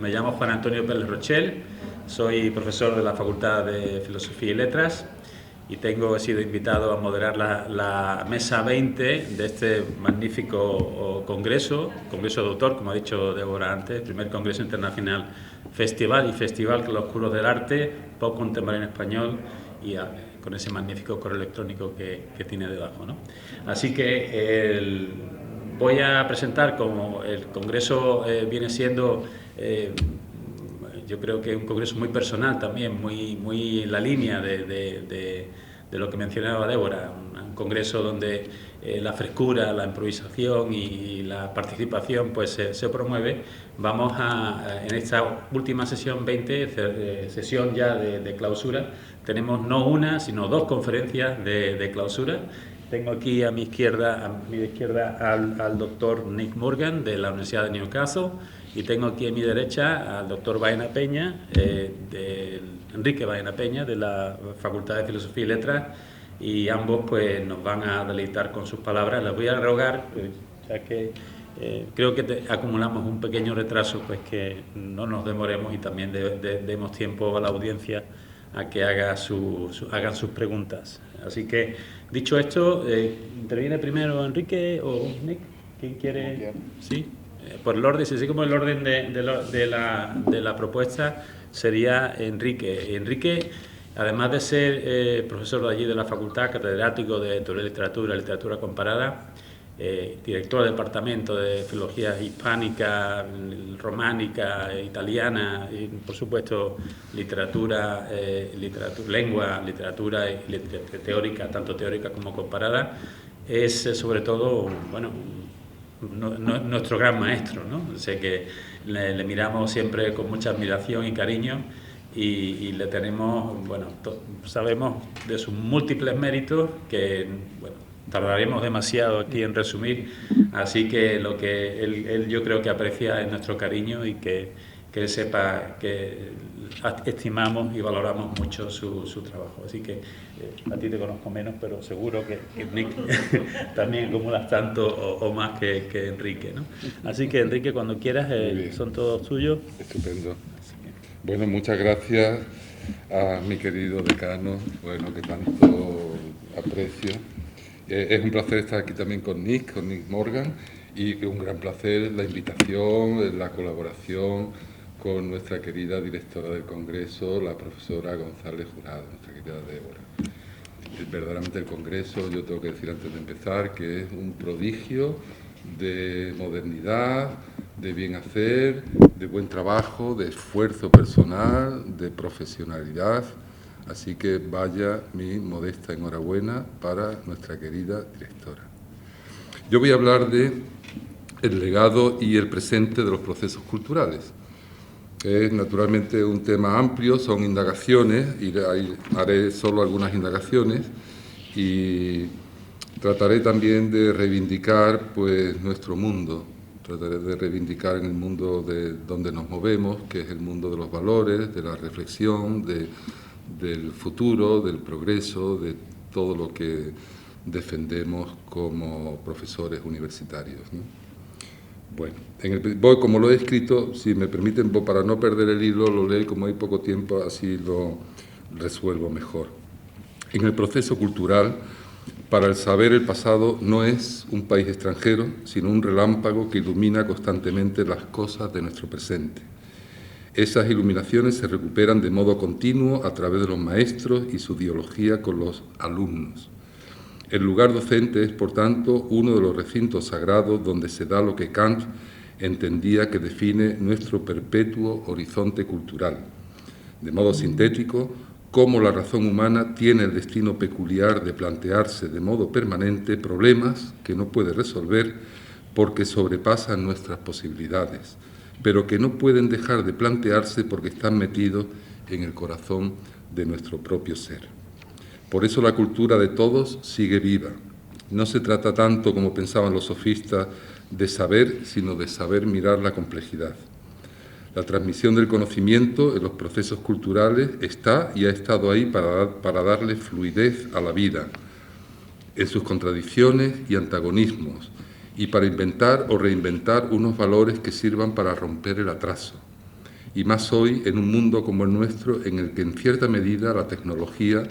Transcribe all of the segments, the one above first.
Me llamo Juan Antonio Pérez Rochel, soy profesor de la Facultad de Filosofía y Letras y he sido invitado a moderar la mesa 20 de este magnífico congreso de autor, como ha dicho Débora antes, el primer Congreso Internacional Festival Claroscuros del Arte, Pop Contemporáneo Español, y con ese magnífico correo electrónico que tiene debajo, ¿no? Así que voy a presentar, como el congreso viene siendo, yo creo que un congreso muy personal también, muy en la línea de lo que mencionaba Débora, un congreso donde la frescura, la improvisación y la participación pues se promueve. Vamos en esta última sesión 20, sesión ya de clausura, tenemos no una, sino dos conferencias de clausura. Tengo aquí a mi izquierda al doctor Nick Morgan, de la Universidad de Newcastle, y tengo aquí a mi derecha al doctor Baena Peña, Enrique Baena Peña, de la Facultad de Filosofía y Letras, y ambos pues nos van a deleitar con sus palabras. Les voy a rogar, ya que creo que acumulamos un pequeño retraso, pues que no nos demoremos y también demos tiempo a la audiencia a que hagan sus preguntas. Así que, dicho esto, ¿interviene primero Enrique o Nick? ¿Quién quiere? Sí. Por el orden, así como el orden de la propuesta sería Enrique. Enrique, además de ser profesor de allí de la facultad, catedrático de Teoría de Literatura Comparada, director del Departamento de Filología Hispánica, Románica, Italiana y, por supuesto, literatura, lengua, literatura teórica, tanto teórica como comparada, es sobre todo, bueno, nuestro gran maestro, ¿no? Sé que le miramos siempre con mucha admiración y cariño y le tenemos, bueno, sabemos de sus múltiples méritos que, bueno, tardaremos demasiado aquí en resumir, así que lo que él yo creo que aprecia es nuestro cariño y que él sepa que estimamos y valoramos mucho su trabajo. Así que a ti te conozco menos, pero seguro que Nick también acumulas tanto o más que Enrique, ¿no? Así que, Enrique, cuando quieras, son todos tuyos. Estupendo. Bueno, muchas gracias a mi querido decano, bueno, que tanto aprecio. Es un placer estar aquí también con Nick Morgan, y un gran placer la invitación, la colaboración con nuestra querida directora del Congreso, la profesora González Jurado, nuestra querida Débora. Verdaderamente el Congreso, yo tengo que decir antes de empezar, que es un prodigio de modernidad, de bien hacer, de buen trabajo, de esfuerzo personal, de profesionalidad. Así que vaya mi modesta enhorabuena para nuestra querida directora. Yo voy a hablar de el legado y el presente de los procesos culturales. Es naturalmente un tema amplio, son indagaciones, y haré solo algunas indagaciones, y trataré también de reivindicar pues nuestro mundo. Trataré de reivindicar en el mundo de donde nos movemos, que es el mundo de los valores, de la reflexión, del futuro, del progreso, de todo lo que defendemos como profesores universitarios, ¿no? Bueno, como lo he escrito, si me permiten, para no perder el hilo, lo leo, como hay poco tiempo, así lo resuelvo mejor. En el proceso cultural, para el saber el pasado no es un país extranjero, sino un relámpago que ilumina constantemente las cosas de nuestro presente. Esas iluminaciones se recuperan de modo continuo a través de los maestros y su dialogía con los alumnos. El lugar docente es, por tanto, uno de los recintos sagrados donde se da lo que Kant entendía que define nuestro perpetuo horizonte cultural. De modo sintético, cómo la razón humana tiene el destino peculiar de plantearse de modo permanente problemas que no puede resolver porque sobrepasan nuestras posibilidades, pero que no pueden dejar de plantearse porque están metidos en el corazón de nuestro propio ser. Por eso la cultura de todos sigue viva. No se trata tanto, como pensaban los sofistas, de saber, sino de saber mirar la complejidad. La transmisión del conocimiento en los procesos culturales está y ha estado ahí para darle fluidez a la vida, en sus contradicciones y antagonismos, y para inventar o reinventar unos valores que sirvan para romper el atraso. y más hoy en un mundo como el nuestro, en el que en cierta medida la tecnología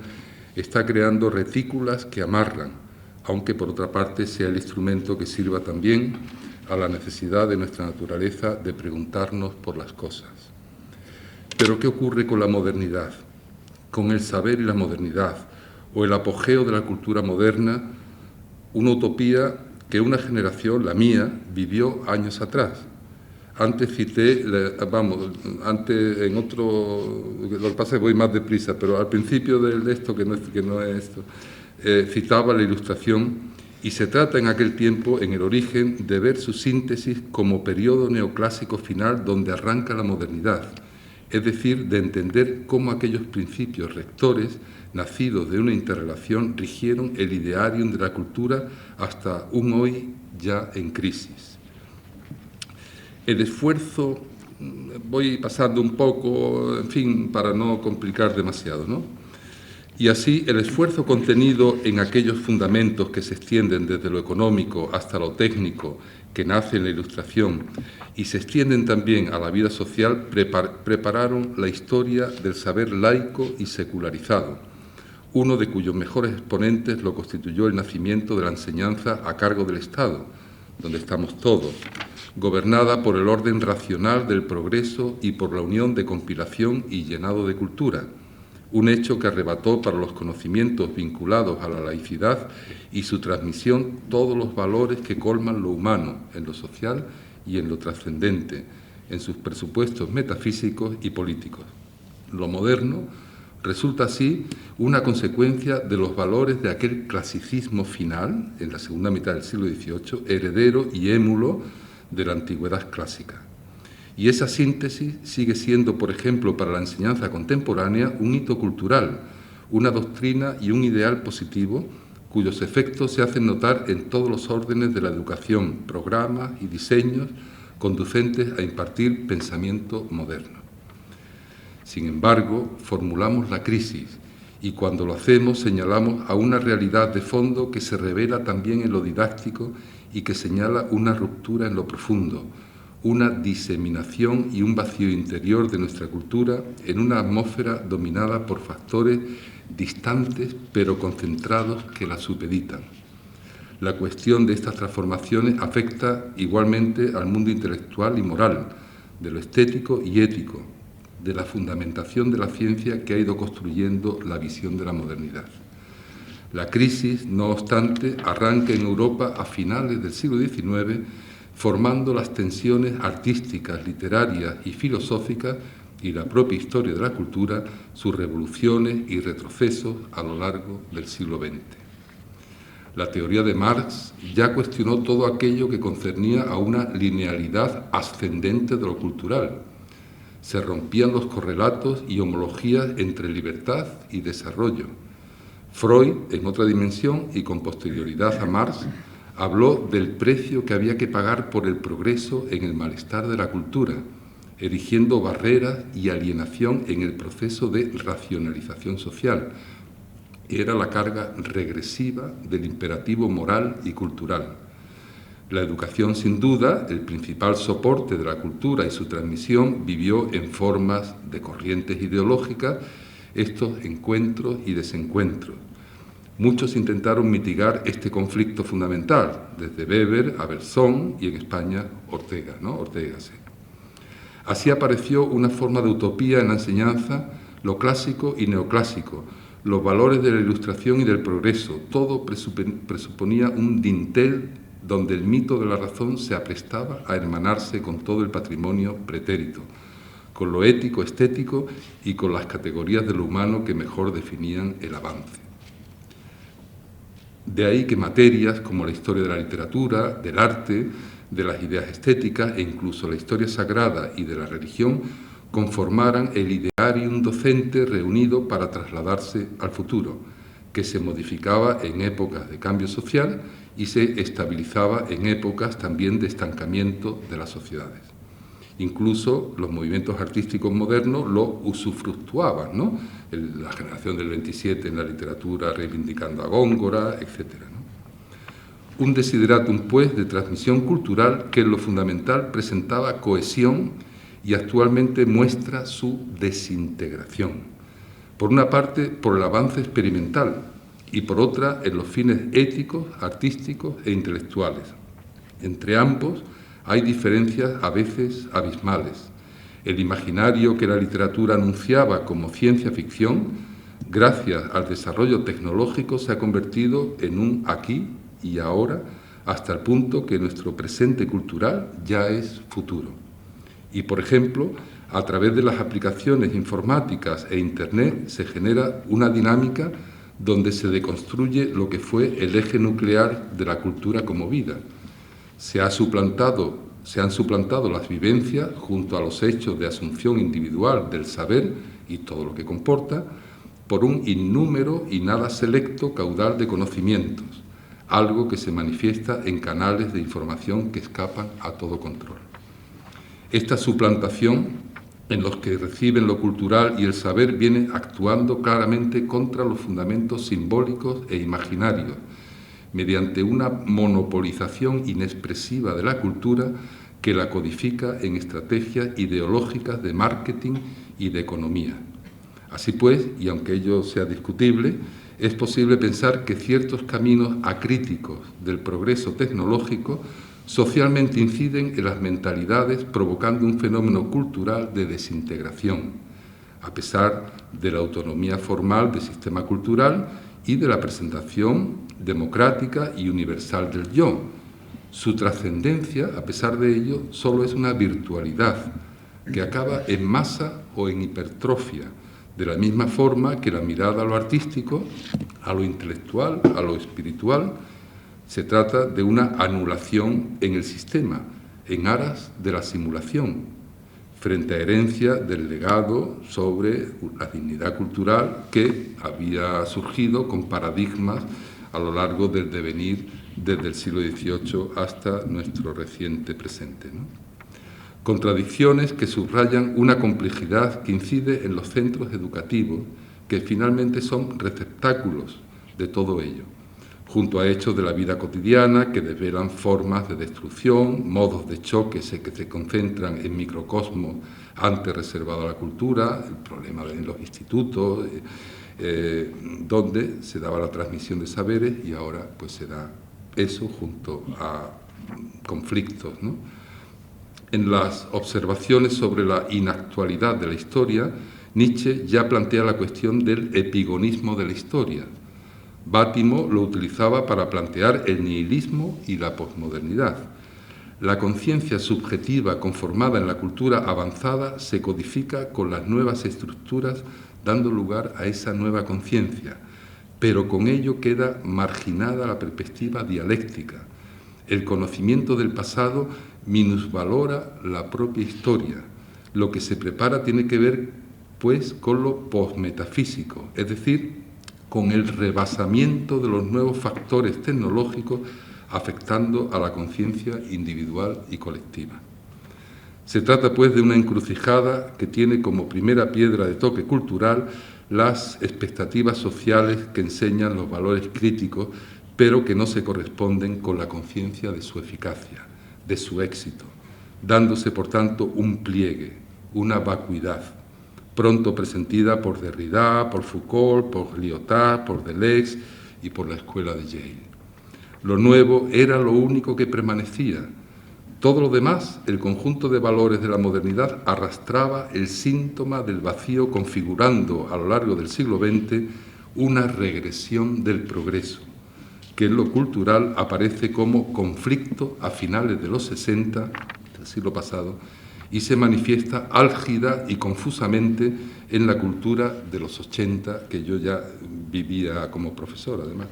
está creando retículas que amarran, aunque por otra parte sea el instrumento que sirva también a la necesidad de nuestra naturaleza de preguntarnos por las cosas. Pero ¿qué ocurre con la modernidad? Con el saber y la modernidad, o el apogeo de la cultura moderna, una utopía que una generación, la mía, vivió años atrás. Antes cité, antes en otro, lo que pasa es que voy más deprisa, pero al principio de esto, que no es esto, citaba la Ilustración, y se trata en aquel tiempo, en el origen, de ver su síntesis como periodo neoclásico final donde arranca la modernidad, es decir, de entender cómo aquellos principios rectores, nacidos de una interrelación, rigieron el idearium de la cultura hasta un hoy ya en crisis. El esfuerzo, voy pasando un poco, en fin, para no complicar demasiado, ¿no? Y así el esfuerzo contenido en aquellos fundamentos que se extienden desde lo económico hasta lo técnico, que nace en la Ilustración, y se extienden también a la vida social, prepararon la historia del saber laico y secularizado, uno de cuyos mejores exponentes lo constituyó el nacimiento de la enseñanza a cargo del Estado, donde estamos todos, gobernada por el orden racional del progreso y por la unión de compilación y llenado de cultura, un hecho que arrebató para los conocimientos vinculados a la laicidad y su transmisión todos los valores que colman lo humano en lo social y en lo trascendente, en sus presupuestos metafísicos y políticos. Lo moderno resulta así una consecuencia de los valores de aquel clasicismo final, en la segunda mitad del siglo XVIII, heredero y émulo de la antigüedad clásica. Y esa síntesis sigue siendo, por ejemplo, para la enseñanza contemporánea, un hito cultural, una doctrina y un ideal positivo cuyos efectos se hacen notar en todos los órdenes de la educación, programas y diseños conducentes a impartir pensamiento moderno. Sin embargo, formulamos la crisis y cuando lo hacemos señalamos a una realidad de fondo que se revela también en lo didáctico y que señala una ruptura en lo profundo, una diseminación y un vacío interior de nuestra cultura en una atmósfera dominada por factores distantes pero concentrados que la supeditan. La cuestión de estas transformaciones afecta igualmente al mundo intelectual y moral, de lo estético y ético, de la fundamentación de la ciencia que ha ido construyendo la visión de la modernidad. La crisis, no obstante, arranca en Europa a finales del siglo XIX, formando las tensiones artísticas, literarias y filosóficas y la propia historia de la cultura, sus revoluciones y retrocesos a lo largo del siglo XX. La teoría de Marx ya cuestionó todo aquello que concernía a una linealidad ascendente de lo cultural. Se rompían los correlatos y homologías entre libertad y desarrollo. Freud, en otra dimensión y con posterioridad a Marx, habló del precio que había que pagar por el progreso en el malestar de la cultura, erigiendo barreras y alienación en el proceso de racionalización social. Era la carga regresiva del imperativo moral y cultural. La educación, sin duda, el principal soporte de la cultura y su transmisión, vivió en formas de corrientes ideológicas estos encuentros y desencuentros. Muchos intentaron mitigar este conflicto fundamental, desde Weber a Berzón y en España Ortega, ¿no? Ortega, sí. Así apareció una forma de utopía en la enseñanza, lo clásico y neoclásico, los valores de la Ilustración y del progreso. Todo presuponía un dintel donde el mito de la razón se aprestaba a hermanarse con todo el patrimonio pretérito, con lo ético, estético y con las categorías de lo humano que mejor definían el avance. De ahí que materias como la historia de la literatura, del arte, de las ideas estéticas e incluso la historia sagrada y de la religión conformaran el idearium docente reunido para trasladarse al futuro, que se modificaba en épocas de cambio social y se estabilizaba en épocas también de estancamiento de las sociedades. Incluso los movimientos artísticos modernos lo usufructuaban, ¿no? La generación del 27 en la literatura reivindicando a Góngora, etc., ¿no? Un desideratum, pues, de transmisión cultural que en lo fundamental presentaba cohesión y actualmente muestra su desintegración. Por una parte, por el avance experimental y por otra, en los fines éticos, artísticos e intelectuales. Entre ambos hay diferencias a veces abismales. El imaginario que la literatura anunciaba como ciencia ficción, gracias al desarrollo tecnológico, se ha convertido en un aquí y ahora, hasta el punto que nuestro presente cultural ya es futuro. Y, por ejemplo, a través de las aplicaciones informáticas e Internet se genera una dinámica donde se deconstruye lo que fue el eje nuclear de la cultura como vida. Se han suplantado las vivencias junto a los hechos de asunción individual del saber y todo lo que comporta por un innúmero y nada selecto caudal de conocimientos, algo que se manifiesta en canales de información que escapan a todo control. Esta suplantación en los que reciben lo cultural y el saber viene actuando claramente contra los fundamentos simbólicos e imaginarios, mediante una monopolización inexpresiva de la cultura que la codifica en estrategias ideológicas de marketing y de economía. Así pues, y aunque ello sea discutible, es posible pensar que ciertos caminos acríticos del progreso tecnológico socialmente inciden en las mentalidades, provocando un fenómeno cultural de desintegración, a pesar de la autonomía formal del sistema cultural y de la presentación democrática y universal del yo. Su trascendencia, a pesar de ello, solo es una virtualidad que acaba en masa o en hipertrofia, de la misma forma que la mirada a lo artístico, a lo intelectual, a lo espiritual. Se trata de una anulación en el sistema, en aras de la simulación, frente a herencia del legado sobre la dignidad cultural que había surgido con paradigmas a lo largo del devenir desde el siglo XVIII hasta nuestro reciente presente, ¿no? Contradicciones que subrayan una complejidad que incide en los centros educativos, que finalmente son receptáculos de todo ello, junto a hechos de la vida cotidiana que desvelan formas de destrucción, modos de choque que se concentran en microcosmos antes reservados a la cultura, el problema en los institutos, donde se daba la transmisión de saberes y ahora pues se da eso junto a conflictos, ¿no? En las observaciones sobre la inactualidad de la historia, Nietzsche ya plantea la cuestión del epigonismo de la historia. Bátimo lo utilizaba para plantear el nihilismo y la posmodernidad. La conciencia subjetiva conformada en la cultura avanzada se codifica con las nuevas estructuras, dando lugar a esa nueva conciencia, pero con ello queda marginada la perspectiva dialéctica. El conocimiento del pasado minusvalora la propia historia. Lo que se prepara tiene que ver, pues, con lo posmetafísico, es decir, con el rebasamiento de los nuevos factores tecnológicos afectando a la conciencia individual y colectiva. Se trata, pues, de una encrucijada que tiene como primera piedra de toque cultural las expectativas sociales que enseñan los valores críticos, pero que no se corresponden con la conciencia de su eficacia, de su éxito, dándose, por tanto, un pliegue, una vacuidad, pronto presentida por Derrida, por Foucault, por Lyotard, por Deleuze y por la escuela de Yale. Lo nuevo era lo único que permanecía. Todo lo demás, el conjunto de valores de la modernidad, arrastraba el síntoma del vacío, configurando a lo largo del siglo XX una regresión del progreso, que en lo cultural aparece como conflicto a finales de los 60 del siglo pasado y se manifiesta álgida y confusamente en la cultura de los 80, que yo ya vivía como profesor, además.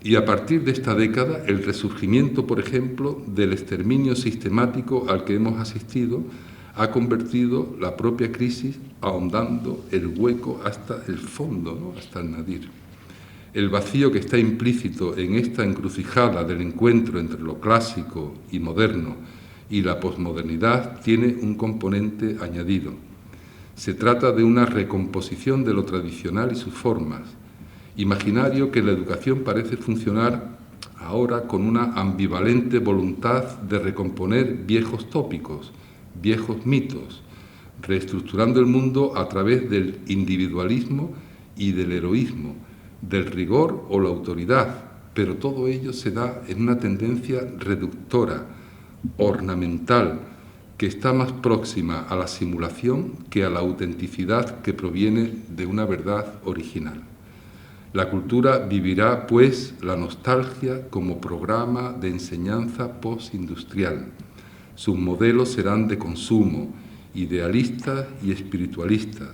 Y a partir de esta década, el resurgimiento, por ejemplo, del exterminio sistemático al que hemos asistido ha convertido la propia crisis ahondando el hueco hasta el fondo, ¿no? Hasta el nadir. El vacío que está implícito en esta encrucijada del encuentro entre lo clásico y moderno y la posmodernidad tiene un componente añadido. Se trata de una recomposición de lo tradicional y sus formas, imaginario que la educación parece funcionar ahora con una ambivalente voluntad de recomponer viejos tópicos, viejos mitos, reestructurando el mundo a través del individualismo y del heroísmo, del rigor o la autoridad, pero todo ello se da en una tendencia reductora, ornamental, que está más próxima a la simulación que a la autenticidad que proviene de una verdad original. La cultura vivirá, pues, la nostalgia como programa de enseñanza postindustrial. Sus modelos serán de consumo, idealistas y espiritualistas.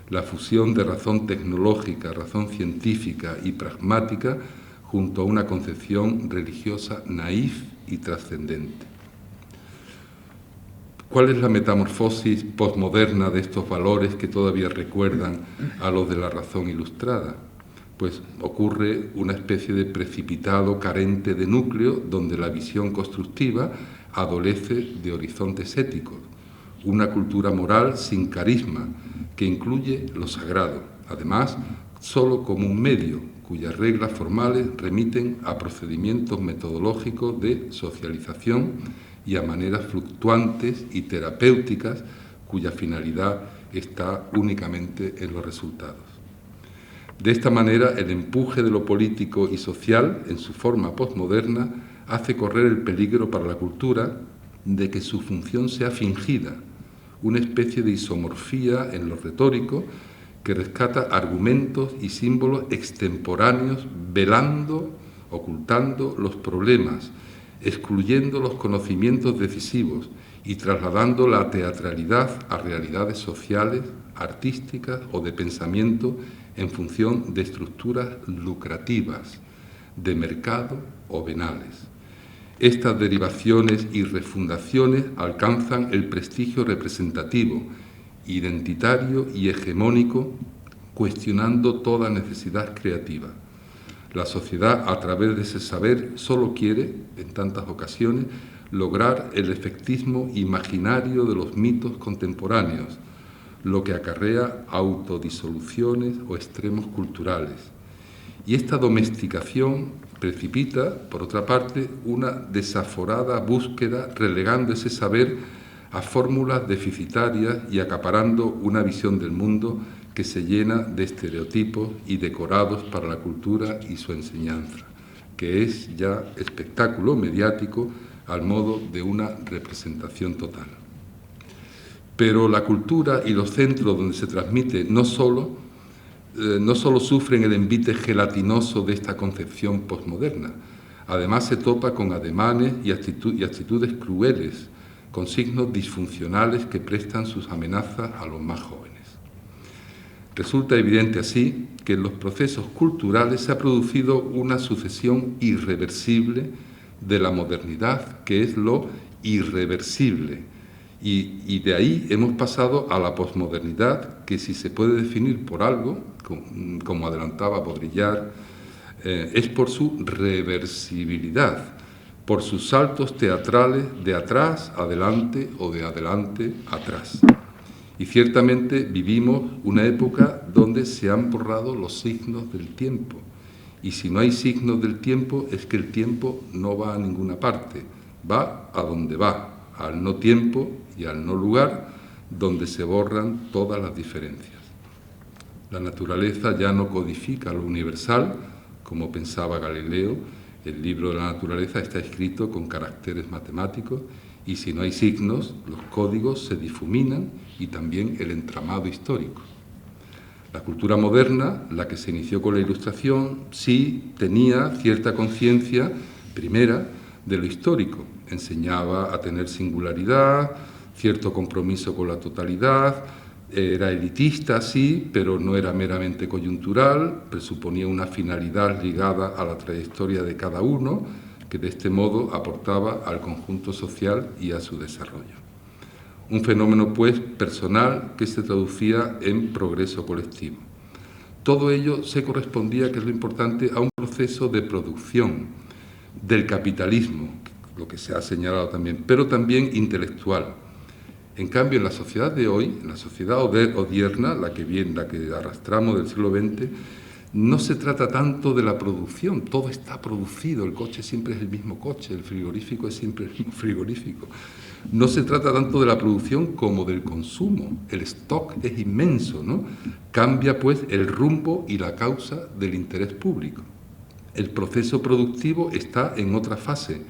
La fusión de razón tecnológica, razón científica y pragmática junto a una concepción religiosa naif y trascendente. ¿Cuál es la metamorfosis posmoderna de estos valores que todavía recuerdan a los de la razón ilustrada? Pues ocurre una especie de precipitado carente de núcleo donde la visión constructiva adolece de horizontes éticos, una cultura moral sin carisma que incluye lo sagrado, además solo como un medio cuyas reglas formales remiten a procedimientos metodológicos de socialización y a maneras fluctuantes y terapéuticas cuya finalidad está únicamente en los resultados. De esta manera, el empuje de lo político y social, en su forma posmoderna, hace correr el peligro para la cultura de que su función sea fingida, una especie de isomorfía en lo retórico que rescata argumentos y símbolos extemporáneos, velando, ocultando los problemas, excluyendo los conocimientos decisivos y trasladando la teatralidad a realidades sociales, artísticas o de pensamiento en función de estructuras lucrativas, de mercado o venales. Estas derivaciones y refundaciones alcanzan el prestigio representativo, identitario y hegemónico, cuestionando toda necesidad creativa. La sociedad, a través de ese saber, solo quiere, en tantas ocasiones, lograr el efectismo imaginario de los mitos contemporáneos, lo que acarrea autodisoluciones o extremos culturales. Y esta domesticación precipita, por otra parte, una desaforada búsqueda, relegando ese saber a fórmulas deficitarias y acaparando una visión del mundo que se llena de estereotipos y decorados para la cultura y su enseñanza, que es ya espectáculo mediático al modo de una representación total. Pero la cultura y los centros donde se transmite no solo sufren el envite gelatinoso de esta concepción posmoderna, además se topa con ademanes y actitudes crueles, con signos disfuncionales que prestan sus amenazas a los más jóvenes. Resulta evidente así que en los procesos culturales se ha producido una sucesión irreversible de la modernidad, que es lo irreversible, y de ahí hemos pasado a la posmodernidad, que si se puede definir por algo, como adelantaba Baudrillard, es por su reversibilidad, por sus saltos teatrales de atrás adelante o de adelante atrás. Y ciertamente vivimos una época donde se han borrado los signos del tiempo. Y si no hay signos del tiempo, es que el tiempo no va a ninguna parte, va a donde va, al no tiempo y al no lugar, donde se borran todas las diferencias. La naturaleza ya no codifica lo universal, como pensaba Galileo. El libro de la naturaleza está escrito con caracteres matemáticos y si no hay signos, los códigos se difuminan y también el entramado histórico. La cultura moderna, la que se inició con la Ilustración, sí tenía cierta conciencia primera de lo histórico. Enseñaba a tener singularidad, cierto compromiso con la totalidad, era elitista, sí, pero no era meramente coyuntural, presuponía una finalidad ligada a la trayectoria de cada uno, que de este modo aportaba al conjunto social y a su desarrollo. Un fenómeno, pues, personal que se traducía en progreso colectivo. Todo ello se correspondía, que es lo importante, a un proceso de producción del capitalismo, lo que se ha señalado también, pero también intelectual. En cambio, en la sociedad de hoy, en la sociedad odierna, la que arrastramos del siglo XX, no se trata tanto de la producción, todo está producido, el coche siempre es el mismo coche, el frigorífico es siempre el mismo frigorífico. No se trata tanto de la producción como del consumo. El stock es inmenso, ¿no? Cambia, pues, el rumbo y la causa del interés público. El proceso productivo está en otra fase,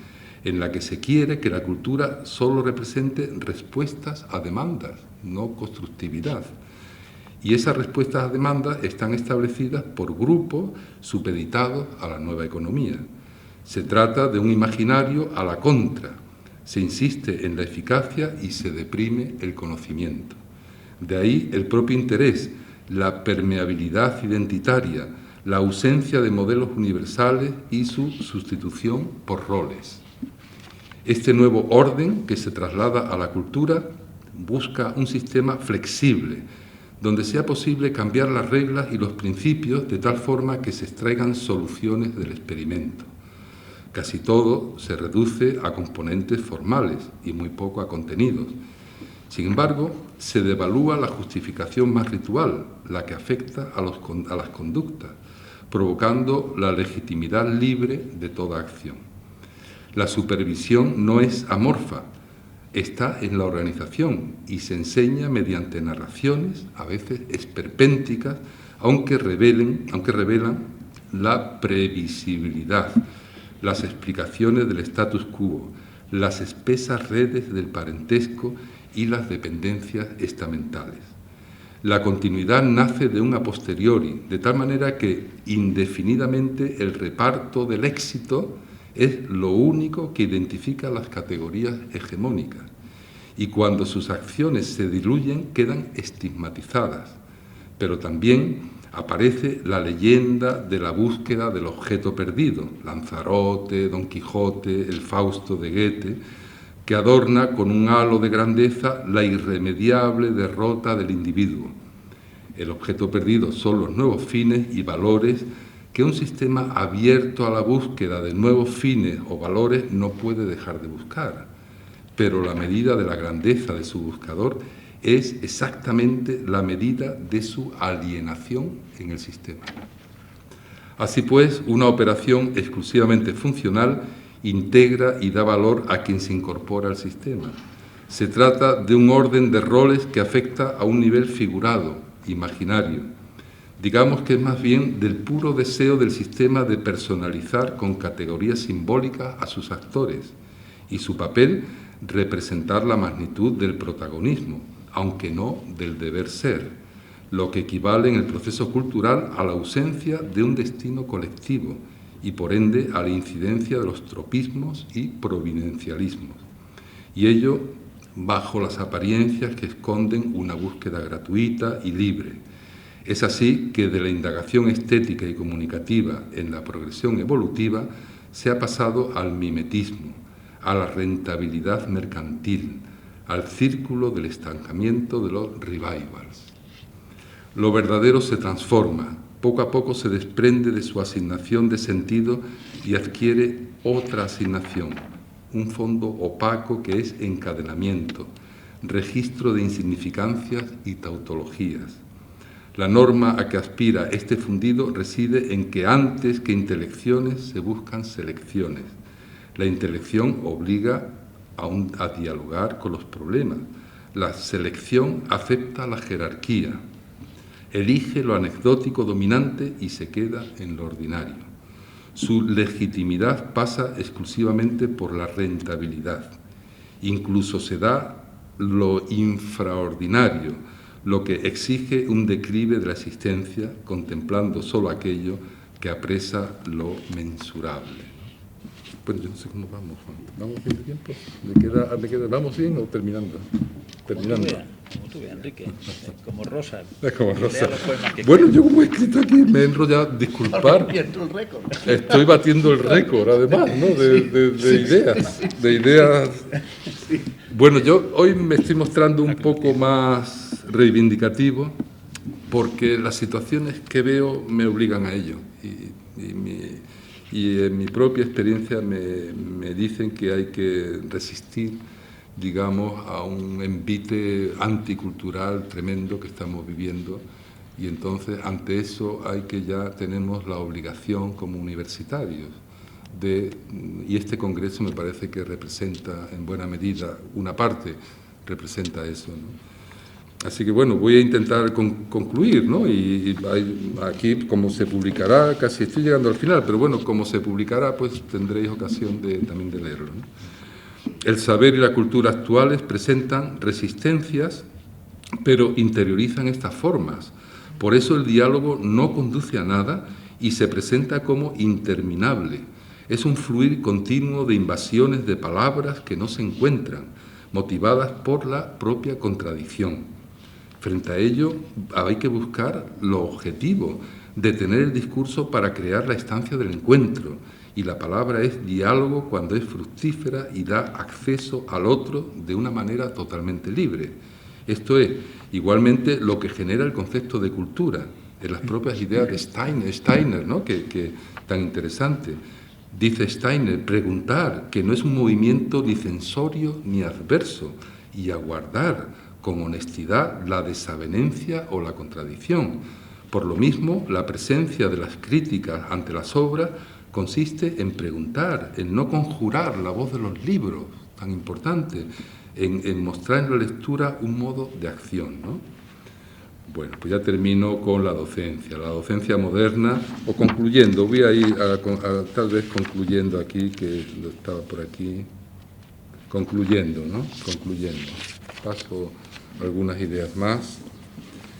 en la que se quiere que la cultura solo represente respuestas a demandas, no constructividad. Y esas respuestas a demandas están establecidas por grupos supeditados a la nueva economía. Se trata de un imaginario a la contra. Se insiste en la eficacia y se deprime el conocimiento. De ahí el propio interés, la permeabilidad identitaria, la ausencia de modelos universales y su sustitución por roles. Este nuevo orden que se traslada a la cultura busca un sistema flexible, donde sea posible cambiar las reglas y los principios de tal forma que se extraigan soluciones del experimento. Casi todo se reduce a componentes formales y muy poco a contenidos. Sin embargo, se devalúa la justificación más ritual, la que afecta a las conductas, provocando la legitimidad libre de toda acción. La supervisión no es amorfa, está en la organización y se enseña mediante narraciones, a veces esperpénticas, aunque revelan la previsibilidad, las explicaciones del status quo, las espesas redes del parentesco y las dependencias estamentales. La continuidad nace de un a posteriori, de tal manera que indefinidamente el reparto del éxito es lo único que identifica las categorías hegemónicas, y cuando sus acciones se diluyen quedan estigmatizadas, pero también aparece la leyenda de la búsqueda del objeto perdido, Lanzarote, Don Quijote, el Fausto de Goethe, que adorna con un halo de grandeza la irremediable derrota del individuo. El objeto perdido son los nuevos fines y valores que un sistema abierto a la búsqueda de nuevos fines o valores no puede dejar de buscar, pero la medida de la grandeza de su buscador es exactamente la medida de su alienación en el sistema. Así pues, una operación exclusivamente funcional integra y da valor a quien se incorpora al sistema. Se trata de un orden de roles que afecta a un nivel figurado, imaginario. Digamos que es más bien del puro deseo del sistema de personalizar con categorías simbólicas a sus actores y su papel representar la magnitud del protagonismo, aunque no del deber ser, lo que equivale en el proceso cultural a la ausencia de un destino colectivo y por ende a la incidencia de los tropismos y providencialismos, y ello bajo las apariencias que esconden una búsqueda gratuita y libre. Es así que de la indagación estética y comunicativa en la progresión evolutiva se ha pasado al mimetismo, a la rentabilidad mercantil, al círculo del estancamiento de los revivals. Lo verdadero se transforma, poco a poco se desprende de su asignación de sentido y adquiere otra asignación, un fondo opaco que es encadenamiento, registro de insignificancias y tautologías. La norma a que aspira este fundido reside en que antes que intelecciones se buscan selecciones. La intelección obliga a dialogar con los problemas. La selección acepta la jerarquía, elige lo anecdótico dominante y se queda en lo ordinario. Su legitimidad pasa exclusivamente por la rentabilidad. Incluso se da lo infraordinario, lo que exige un declive de la existencia, contemplando solo aquello que apresa lo mensurable. Bueno, yo no sé cómo vamos, Juan. ¿Vamos bien de tiempo? ¿Vamos bien o terminando? Terminando. Como tú veas, Enrique. Como Rosa. Es como Rosa. Lea los poemas que Bueno, yo como he escrito aquí, me he enrollado, disculpar. el récord. Estoy batiendo el récord, además, ¿no? De ideas. De ideas. Bueno, yo hoy me estoy mostrando un poco más reivindicativo porque las situaciones que veo me obligan a ello. Y en mi propia experiencia me dicen que hay que resistir, digamos, a un envite anticultural tremendo que estamos viviendo, y entonces ante eso tenemos la obligación como universitarios y este congreso me parece que representa en buena medida, una parte representa eso, ¿no? Así que bueno, voy a intentar concluir, ¿no? Y aquí, como se publicará, casi estoy llegando al final, pero bueno, como se publicará, pues tendréis ocasión también de leerlo, ¿no? El saber y la cultura actuales presentan resistencias, pero interiorizan estas formas. Por eso el diálogo no conduce a nada y se presenta como interminable. Es un fluir continuo de invasiones de palabras que no se encuentran, motivadas por la propia contradicción. Frente a ello, hay que buscar lo objetivo, detener el discurso para crear la estancia del encuentro. Y la palabra es diálogo cuando es fructífera y da acceso al otro de una manera totalmente libre. Esto es igualmente lo que genera el concepto de cultura, en las propias ideas de Steiner, ¿no? que tan interesante. Dice Steiner, preguntar, que no es un movimiento dicensorio ni adverso, y aguardar con honestidad la desavenencia o la contradicción. Por lo mismo, la presencia de las críticas ante las obras consiste en preguntar, en no conjurar la voz de los libros, tan importante, en mostrar en la lectura un modo de acción, ¿no? Bueno, pues ya termino con la docencia moderna, o concluyendo, voy a ir tal vez concluyendo aquí, que lo estaba por aquí, concluyendo, ¿no? Concluyendo. Paso algunas ideas más.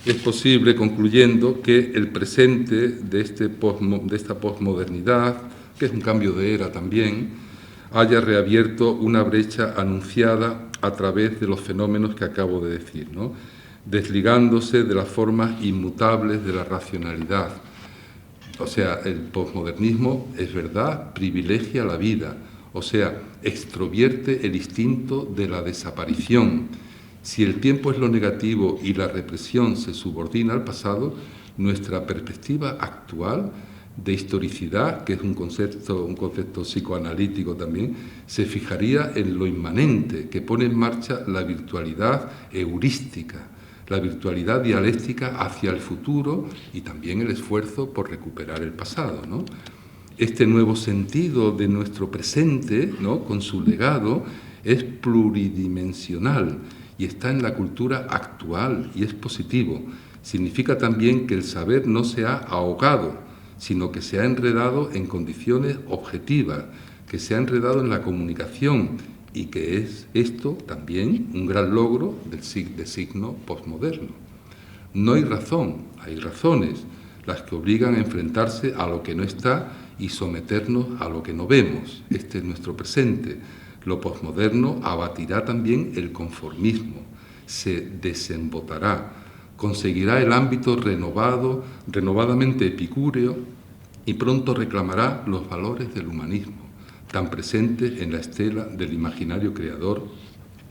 Es posible, concluyendo, que el presente de esta posmodernidad, que es un cambio de era también, haya reabierto una brecha anunciada a través de los fenómenos que acabo de decir, ¿no? Desligándose de las formas inmutables de la racionalidad. O sea, el posmodernismo, es verdad, privilegia la vida, o sea, extrovierte el instinto de la desaparición. Si el tiempo es lo negativo y la represión se subordina al pasado, nuestra perspectiva actual de historicidad, que es un concepto psicoanalítico también, se fijaría en lo inmanente, que pone en marcha la virtualidad heurística, la virtualidad dialéctica hacia el futuro y también el esfuerzo por recuperar el pasado, ¿no? Este nuevo sentido de nuestro presente, ¿no?, con su legado, es pluridimensional y está en la cultura actual y es positivo. Significa también que el saber no se ha ahogado, sino que se ha enredado en condiciones objetivas, que se ha enredado en la comunicación y que es esto también un gran logro de signo posmoderno. No hay razón, hay razones, las que obligan a enfrentarse a lo que no está y someternos a lo que no vemos. Este es nuestro presente. Lo posmoderno abatirá también el conformismo, se desembotará, conseguirá el ámbito renovadamente epicúreo y pronto reclamará los valores del humanismo, tan presentes en la estela del imaginario creador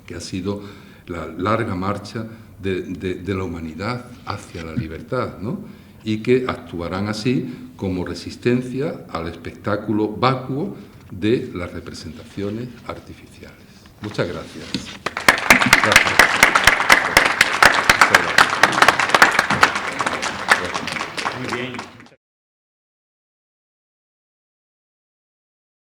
que ha sido la larga marcha de la humanidad hacia la libertad, ¿no? Y que actuarán así como resistencia al espectáculo vacuo de las representaciones artificiales. Muchas gracias. Gracias.